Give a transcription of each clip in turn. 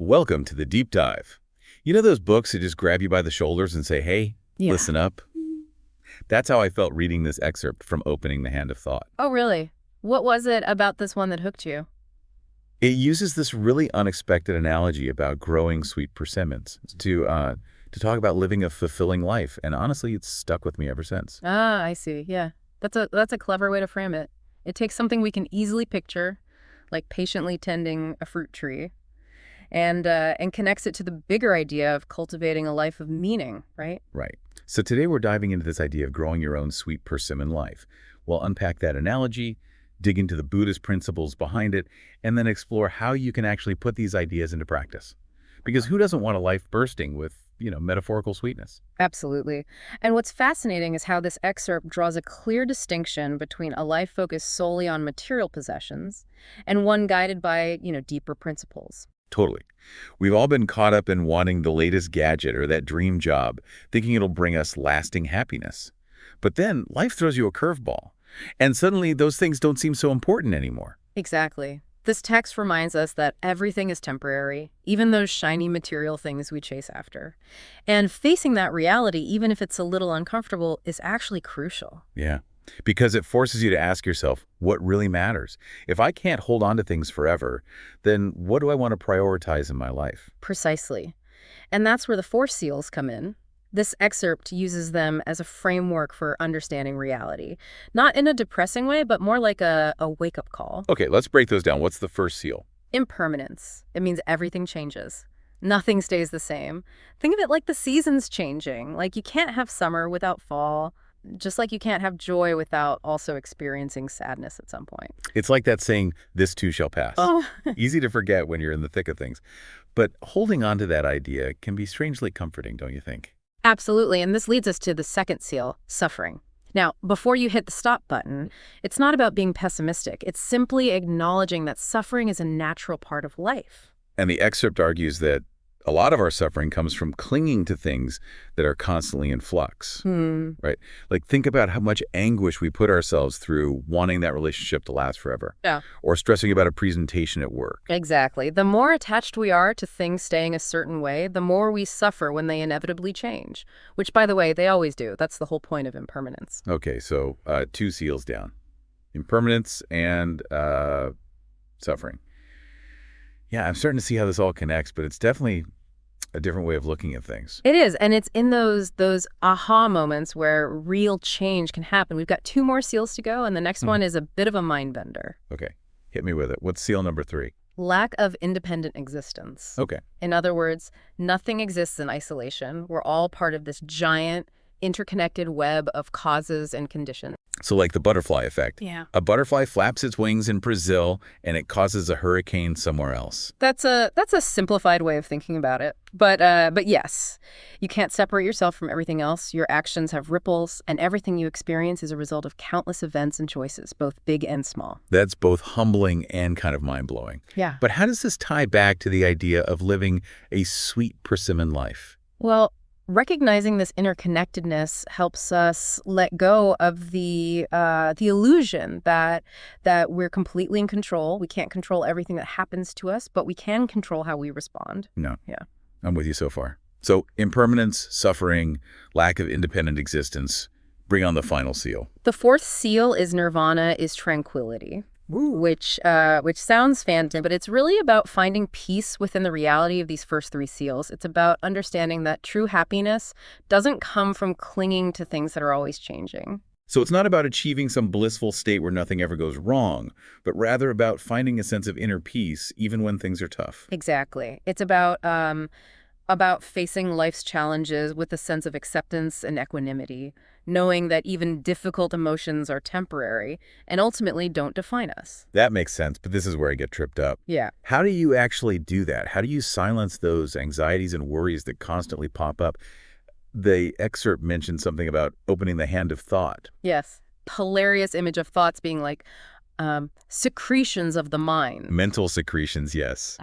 Welcome to the deep dive. You know those books that just grab you by the shoulders and say, hey, Yeah. listen up? That's how I felt reading this excerpt from Opening the Hand of Thought. Oh, really? What was it about this one that hooked you? It uses this really unexpected analogy about growing sweet persimmons to talk about living a fulfilling life. And honestly, it's stuck with me ever since. Ah, I see. Yeah. That's a clever way to frame it. It takes something we can easily picture, like patiently tending a fruit tree, and connects it to the bigger idea of cultivating a life of meaning, right? Right. So today we're diving into this idea of growing your own sweet persimmon life. We'll unpack that analogy, dig into the Buddhist principles behind it, and then explore how you can actually put these ideas into practice. Because who doesn't want a life bursting with, metaphorical sweetness? Absolutely. And what's fascinating is how this excerpt draws a clear distinction between a life focused solely on material possessions and one guided by, deeper principles. Totally. We've all been caught up in wanting the latest gadget or that dream job, thinking it'll bring us lasting happiness. But then life throws you a curveball, and suddenly those things don't seem so important anymore. Exactly. This text reminds us that everything is temporary, even those shiny material things we chase after. And facing that reality, even if it's a little uncomfortable, is actually crucial. Yeah. Because it forces you to ask yourself, what really matters? If I can't hold on to things forever, then what do I want to prioritize in my life? Precisely. And that's where the Four Seals come in. This excerpt uses them as a framework for understanding reality. Not in a depressing way, but more like a wake-up call. Okay, let's break those down. What's the first seal? Impermanence. It means everything changes. Nothing stays the same. Think of it like the seasons changing. Like you can't have summer without fall, just like you can't have joy without also experiencing sadness at some point. It's like that saying, this too shall pass. Oh, Easy to forget when you're in the thick of things. But holding on to that idea can be strangely comforting, don't you think? absolutely. And this leads us to the second seal, suffering. Now, before you hit the stop button, it's not about being pessimistic. It's simply acknowledging that suffering is a natural part of life. And the excerpt argues that a lot of our suffering comes from clinging to things that are constantly in flux, right? Like think about how much anguish we put ourselves through wanting that relationship to last forever. Yeah. Or stressing about a presentation at work. Exactly. The more attached we are to things staying a certain way, the more we suffer when they inevitably change. Which, by the way, they always do. That's the whole point of impermanence. Okay, so two seals down. Impermanence and suffering. Yeah, I'm starting to see how this all connects, but it's definitely a different way of looking at things. It is, and it's in those aha moments where real change can happen. We've got two more seals to go, and the next one is a bit of a mind bender. Okay, hit me with it. What's seal number 3? Lack of independent existence. Okay. In other words, nothing exists in isolation. We're all part of this giant, interconnected web of causes and conditions. So like the butterfly effect. Yeah. A butterfly flaps its wings in Brazil, and it causes a hurricane somewhere else. That's a simplified way of thinking about it. But yes, you can't separate yourself from everything else. Your actions have ripples, and everything you experience is a result of countless events and choices, both big and small. That's both humbling and kind of mind-blowing. Yeah. But how does this tie back to the idea of living a sweet persimmon life? Well, recognizing this interconnectedness helps us let go of the illusion that we're completely in control. We can't control everything that happens to us, but we can control how we respond. No. Yeah. I'm with you so far. So impermanence, suffering, lack of independent existence. Bring on the final seal. The fourth seal is nirvana, is tranquility. Which sounds fancy, but it's really about finding peace within the reality of these first three seals. It's about understanding that true happiness doesn't come from clinging to things that are always changing. So it's not about achieving some blissful state where nothing ever goes wrong, but rather about finding a sense of inner peace even when things are tough. Exactly. It's about facing life's challenges with a sense of acceptance and equanimity, knowing that even difficult emotions are temporary and ultimately don't define us. That makes sense, but this is where I get tripped up. Yeah. How do you actually do that? How do you silence those anxieties and worries that constantly pop up? The excerpt mentioned something about opening the hand of thought. Yes. Hilarious image of thoughts being like secretions of the mind. Mental secretions, yes.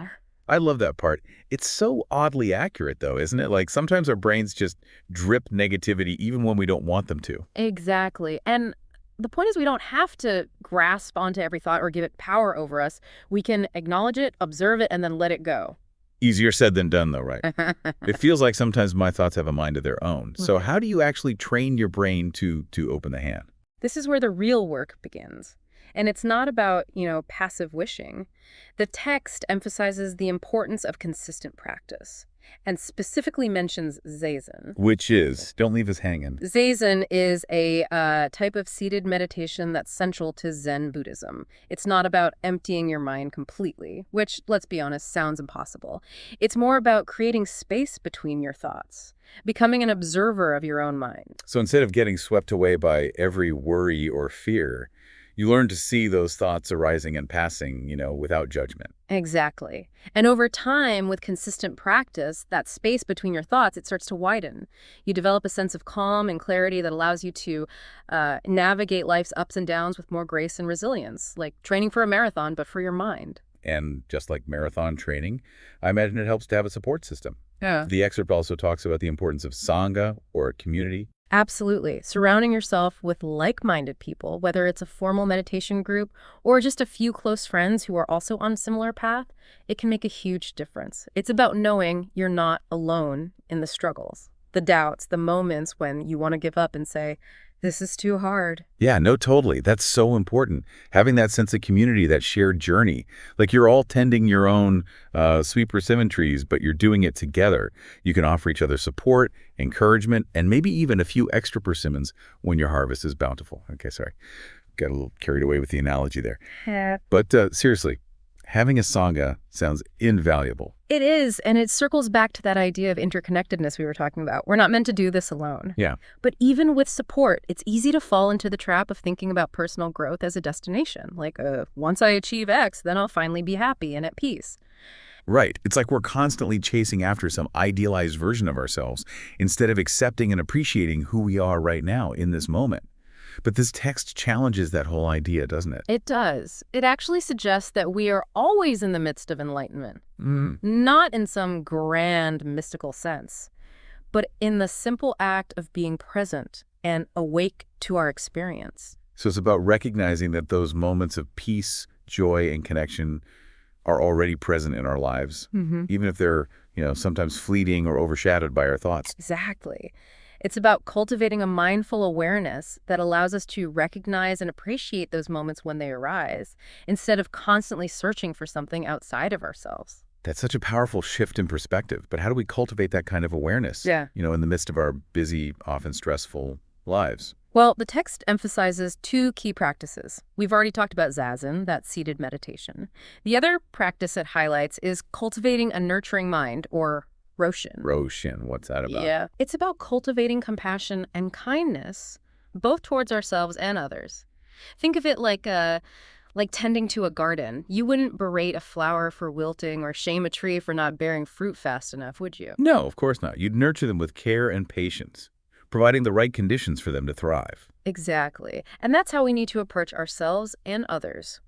I love that part. It's so oddly accurate, though, isn't it? Like sometimes our brains just drip negativity even when we don't want them to. Exactly. And the point is we don't have to grasp onto every thought or give it power over us. We can acknowledge it, observe it, and then let it go. Easier said than done, though, right? It feels like sometimes my thoughts have a mind of their own. So how do you actually train your brain to open the hand? This is where the real work begins. And it's not about, passive wishing. The text emphasizes the importance of consistent practice and specifically mentions Zazen. Which is, don't leave us hanging. Zazen is a type of seated meditation that's central to Zen Buddhism. It's not about emptying your mind completely, which, let's be honest, sounds impossible. It's more about creating space between your thoughts, becoming an observer of your own mind. So instead of getting swept away by every worry or fear, you learn to see those thoughts arising and passing, without judgment. Exactly. And over time, with consistent practice, that space between your thoughts, it starts to widen. You develop a sense of calm and clarity that allows you to navigate life's ups and downs with more grace and resilience, like training for a marathon, but for your mind. And just like marathon training, I imagine it helps to have a support system. Yeah. The excerpt also talks about the importance of sangha, or community. Absolutely. Surrounding yourself with like-minded people, whether it's a formal meditation group or just a few close friends who are also on a similar path, it can make a huge difference. It's about knowing you're not alone in the struggles, the doubts, the moments when you want to give up and say, this is too hard. Yeah, no, totally. That's so important. Having that sense of community, that shared journey. Like you're all tending your own sweet persimmon trees, but you're doing it together. You can offer each other support, encouragement, and maybe even a few extra persimmons when your harvest is bountiful. Okay, sorry. Got a little carried away with the analogy there. Yeah. But seriously, having a sangha sounds invaluable. It is, and it circles back to that idea of interconnectedness we were talking about. We're not meant to do this alone. Yeah. But even with support, it's easy to fall into the trap of thinking about personal growth as a destination. Like, once I achieve X, then I'll finally be happy and at peace. Right. It's like we're constantly chasing after some idealized version of ourselves instead of accepting and appreciating who we are right now in this moment. But this text challenges that whole idea, doesn't it? It does. It actually suggests that we are always in the midst of enlightenment, Mm. not in some grand mystical sense, but in the simple act of being present and awake to our experience. So it's about recognizing that those moments of peace, joy, and connection are already present in our lives, even if they're, sometimes fleeting or overshadowed by our thoughts. Exactly. It's about cultivating a mindful awareness that allows us to recognize and appreciate those moments when they arise, instead of constantly searching for something outside of ourselves. That's such a powerful shift in perspective. But how do we cultivate that kind of awareness, in the midst of our busy, often stressful lives? Well, the text emphasizes two key practices. We've already talked about Zazen, that seated meditation. The other practice it highlights is cultivating a nurturing mind, or Roshin. Roshin, what's that about? Yeah. It's about cultivating compassion and kindness, both towards ourselves and others. Think of it like tending to a garden. You wouldn't berate a flower for wilting or shame a tree for not bearing fruit fast enough, would you? No, of course not. You'd nurture them with care and patience, providing the right conditions for them to thrive. Exactly. And that's how we need to approach ourselves and others,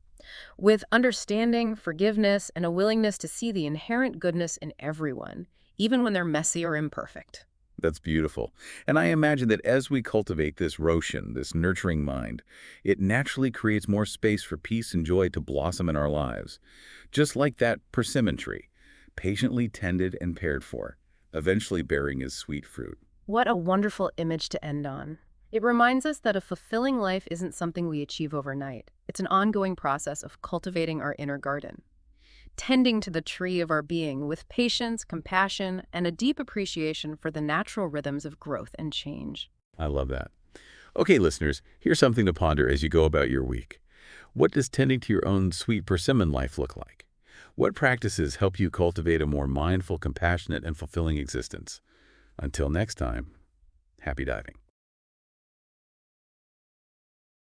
with understanding, forgiveness, and a willingness to see the inherent goodness in everyone, even when they're messy or imperfect. That's beautiful. And I imagine that as we cultivate this Roshin, this nurturing mind, it naturally creates more space for peace and joy to blossom in our lives. Just like that persimmon tree, patiently tended and cared for, eventually bearing its sweet fruit. What a wonderful image to end on. It reminds us that a fulfilling life isn't something we achieve overnight. It's an ongoing process of cultivating our inner garden, tending to the tree of our being with patience, compassion, and a deep appreciation for the natural rhythms of growth and change. I love that. Okay, listeners, here's something to ponder as you go about your week. What does tending to your own sweet persimmon life look like? What practices help you cultivate a more mindful, compassionate, and fulfilling existence? Until next time, happy diving.